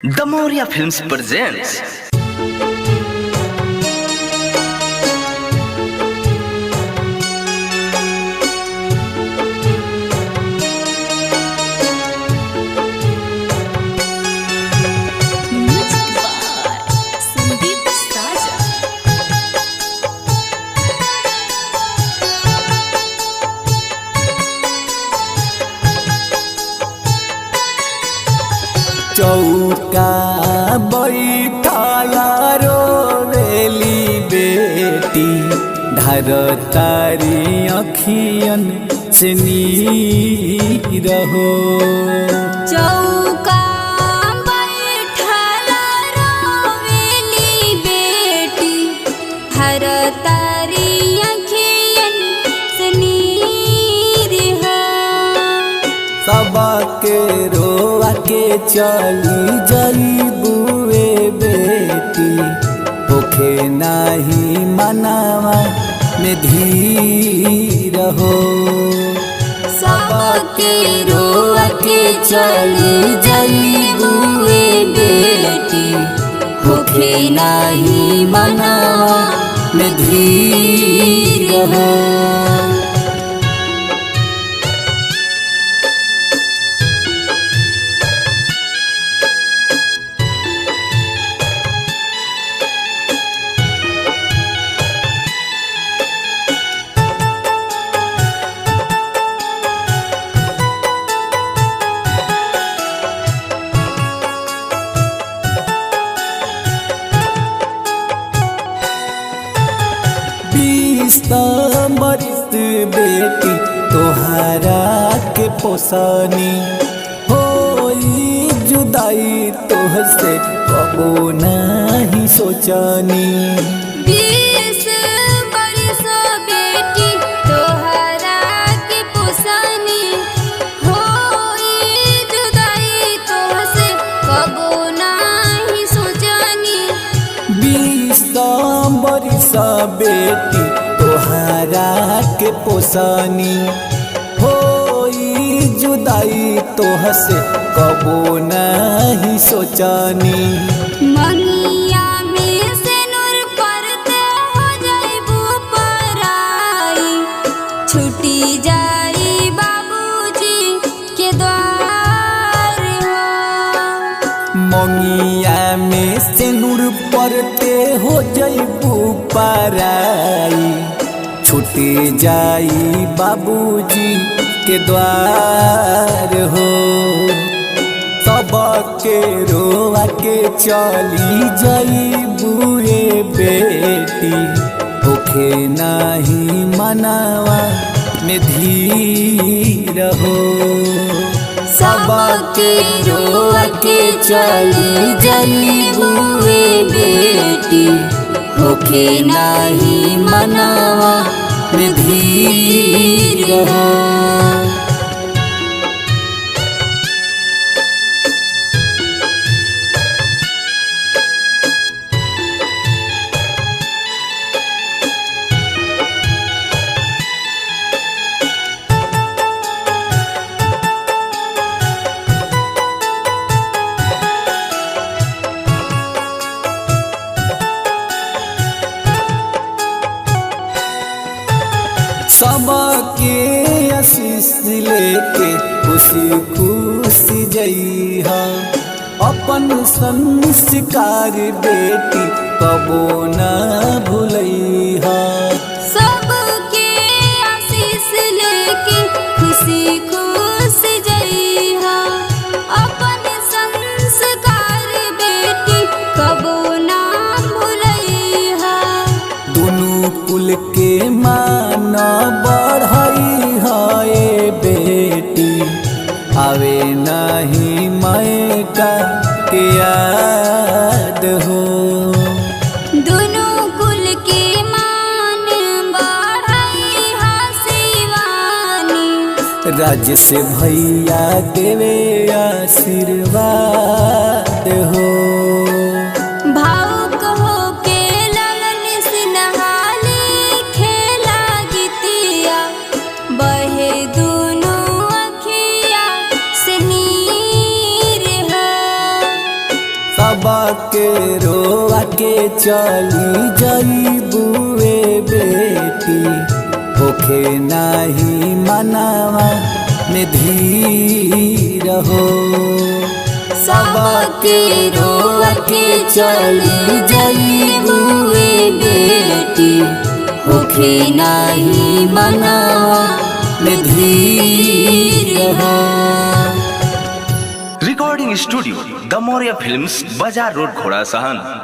The Moria Films presents Music by Sandeep Saja. चौका बैठाया रोवेली बेटी धार तारी अखियन से नीर हो। चौका बैठल रोवेली बेटी हर तारी अखियन से नीर हो। सबके रोआ के चली जई बुए बेटी होखे नाही मनावा में धीर हो। सबके रोआ के चली जई बुए बेटी होखे नाही मनावा में धीर हो। बरिस बेटी तोहारा के पोसानी होई जुदाई तोहसे कबो नहीं सोचानी। 20 बरिस बेटी तोहरा के पोसानी होई जुदाई तोहसे कबो नाही सोचानी। 20 बरिस बेटी तोहारा के पोसानी होई जुदाई तोहसे कबो नहीं सोचानी। मंगिया में से नूर परते हो जाइबू पराई छुटी जाई बाबूजी के द्वार हो। मंगिया में से नूर पड़ते हो जइबू पराई छूटी जाई बाबूजी के द्वार हो। सबके रोआ के चली जइबूए बेटी होखे नाही मनावा में धीर हो। सबके रोआ के चली जइबूए बेटी होखे नाही मनावा में धीर हो। सबके आशीष लेके खुशी खुशी जइहा अपन संस्कार बेटी कबो न भूलैहा। सबके आशीष लेके खुशी खुशी जइहा अपन संस्कार बेटी कबो ना भूलैहा। दुनू कुल के मान बढ़ई है बेटी आवे नहीं मैं का के याद हो। दोनों कुल के मान बढ़ई हसीवानी राज से भैया देवे आशीर्वाद हो। भावुक होके लगन सिनहाली खेला गीतिया बहे दोनों अखिया से नीर हो। सबके रोआ के चली जईबुए बेटी होखे नाही मनावा में धीर हो। सबके रोआ के चली जईबुए बेटी होखे नाही मनावा में धीर हो। रिकॉर्डिंग स्टूडियो द मौर्य फिल्म्स, बाजार रोड, घोड़ा सहन।